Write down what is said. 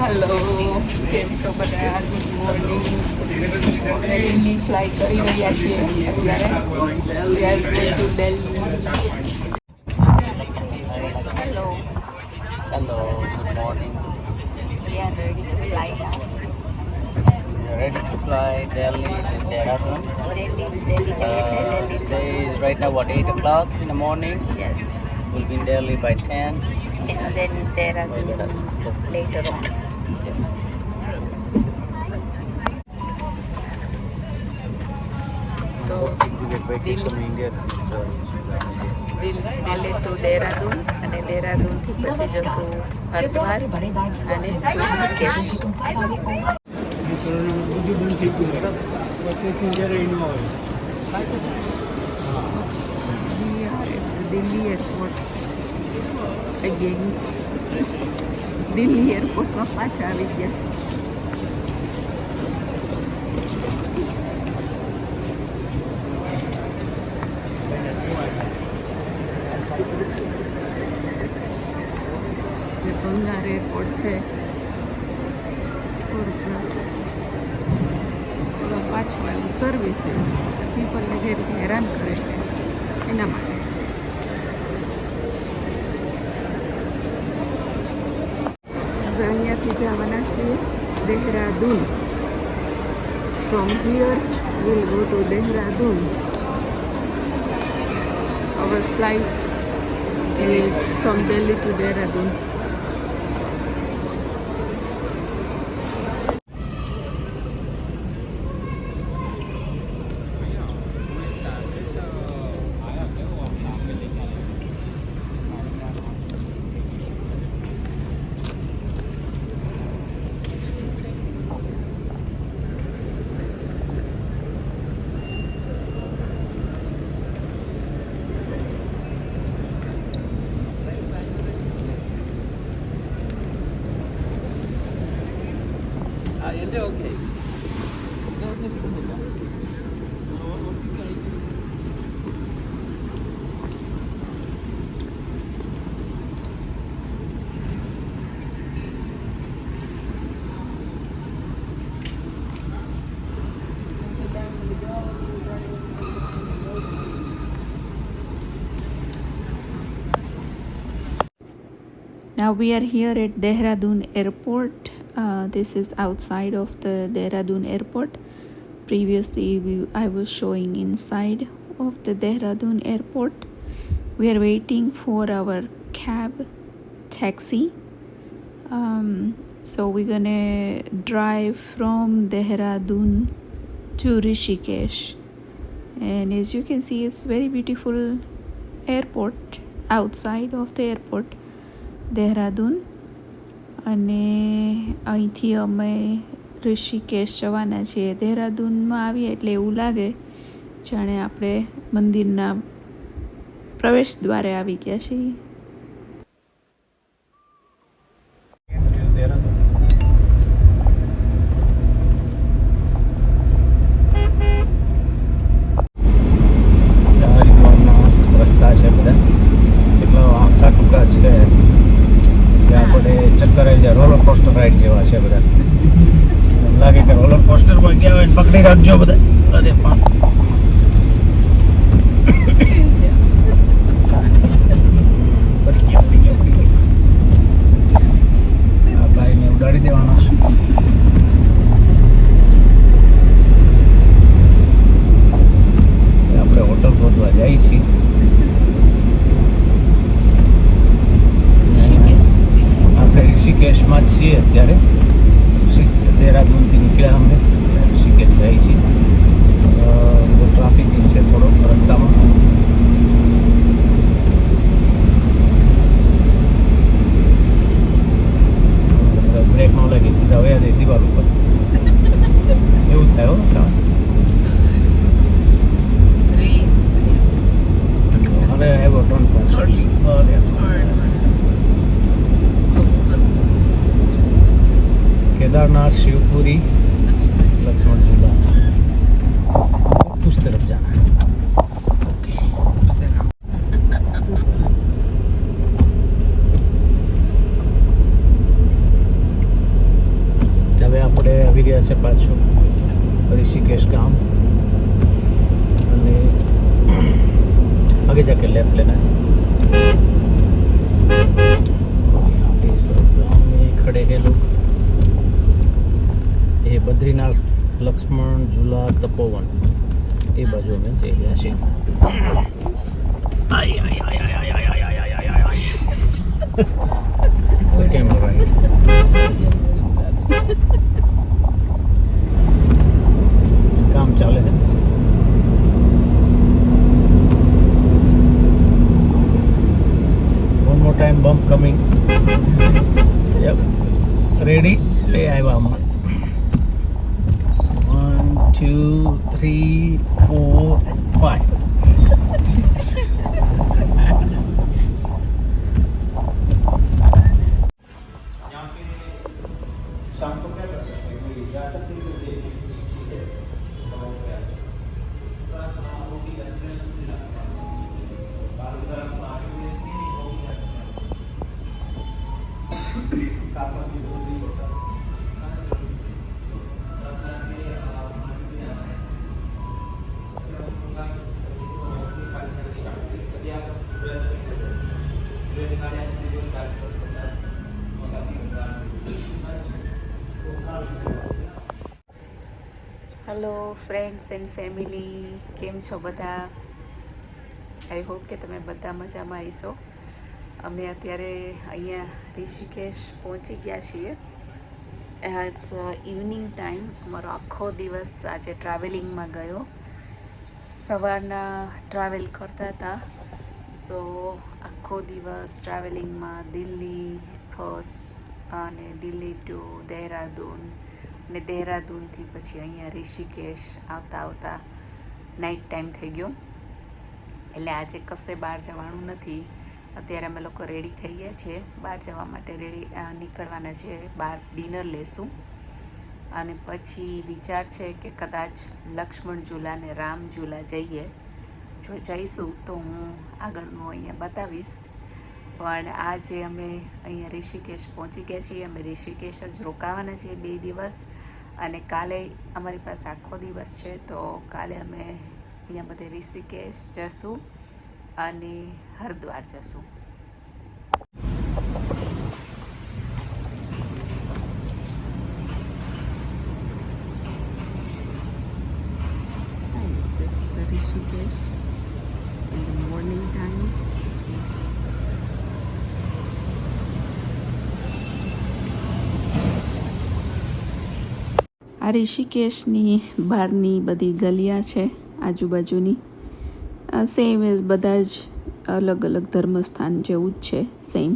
Hello, કેમ છો બધા? Good morning. અમે દિલ્હી ફ્લાય કરી રહ્યા છીએ અત્યારે. We are going to Delhi. Hello. Hello, good morning. We are ready to fly now. We are ready to fly Delhi to Dehradun. Delhi જઈએ છે. Delhi. Today is right now what 8 o'clock in the morning. Yes. We'll be in Delhi by 10. And then Dehradun later on. So, Delhi to Dehradun અને દેહરાદૂનથી પછી જશું હરિદ્વાર અને Rishikesh. Delhi airport again. Delhi એરપોર્ટમાં પાછા આવી ગયા. જે બંગાર એરપોર્ટ છે પ્લસ પાછું આવ્યું સર્વિસીસ પીપલને જે રીતે હેરાન કરે છે એના માટે. હવે અહીંયાથી જવાના છીએ Dehradun. From here will go to Dehradun. Our flight is from Delhi to Dehradun. Okay. Now we are here at Dehradun airport. This is outside of the Dehradun airport. Previously I was showing inside of the Dehradun airport. We are waiting for our cab taxi. So we're gonna drive from Dehradun to Rishikesh. And as you can see, it's very beautiful airport outside of the airport. Dehradun અને અહીંથી અમે ઋષિકેશ જવાના છીએ. દેહરાદૂનમાં આવીએ એટલે એવું લાગે જાણે આપણે મંદિરના પ્રવેશ દ્વારે આવી ગયા છીએ. રસ્તા છે બધા એટલા આખા ટૂંકા છે. આપણે ચક્કર આવી જાય. રોલર કોસ્ટર રાઈડ જેવા છે બધા. એમ લાગે કે રોલર કોસ્ટર પર ગયા હોય ને પકડી રાખજો બધા. અરે પણ આ ભાઈને ઉડાડી દેવાનો છે. આપણે હોટલ ગોતવા જઈએ છીએ. ઋષિકેશમાં જ છીએ અત્યારે. દેહરાદૂનથી નીકળ્યા અમને ઋષિકેશ જાય છે. ટ્રાફિક છે થોડો રસ્તામાં. બ્રેક ન લાગી સીધા વયા જાય દિવાલ ઉપર. એવું જ થાય હો. હવે એવો ટર્ન પાછળ केदारनाथ शिवपुरी लक्ष्मण झूला उस तरफ जाना है. ओके. ગયા છે પાછું ऋषिकेश गांव અને आगे जाके लेफ्ट लेना है। ये सब गाँव में खड़े हैं लोग। ये बद्रीनाथ लक्ष्मण झूला तपोवन ये बाजू में जई रह्या छे। आई आई आई आई आई आई आई आई आई आई आई So camera right. काम चाले है। One more time bump coming. Yep. Ready? Hey, I'm 1, 2, 3, 4, 5. शाम को क्या कर सकते हैं? जा सकते हैं तो देखिए ठीक है। હેલો ફ્રેન્ડ્સ એન્ડ ફેમિલી, કેમ છો બધા? આઈ હોપ કે તમે બધા મજામાં હશો. અમે અત્યારે અહીંયા ઋષિકેશ પહોંચી ગયા છીએ. It's evening time. અમારો આખો દિવસ આજે ટ્રાવેલિંગમાં ગયો. સવારના ટ્રાવેલ કરતા હતા, સો આખો દિવસ ટ્રાવેલિંગમાં દિલ્હી ફર્સ્ટ અને દિલ્હી ટુ દહેરાદૂન અને દહેરાદૂનથી પછી અહીંયા ઋષિકેશ આવતા આવતા નાઇટ ટાઈમ થઈ ગયો. એટલે આજે કશે બહાર જવાનું નથી. અત્યારે અમે લોકો રેડી થઈ ગયા છીએ, બહાર જવા માટે નીકળવાના છે. બહાર ડિનર લેશું અને પછી વિચાર છે કે કદાચ લક્ષ્મણ ઝૂલા ને રામ ઝૂલા જઈએ. જો જઈશું તો હું આગળનું અહીંયા બતાવીશ. પણ આજે અમે અહીંયા ઋષિકેશ પહોંચી ગયા છીએ. અમે ઋષિકેશ જ રોકાવાના છીએ 2 દિવસ અને કાલે અમારી પાસે આખો દિવસ છે. તો કાલે અમે અહીંયા બધે ઋષિકેશ જશું અને હરિદ્વાર જશું. This is Rishikesh in the morning time. આ ઋષિકેશની બહારની બધી ગલિયા છે આજુબાજુની. સેમ એઝ બધા જ અલગ અલગ ધર્મસ્થાન જેવું જ છે, સેમ.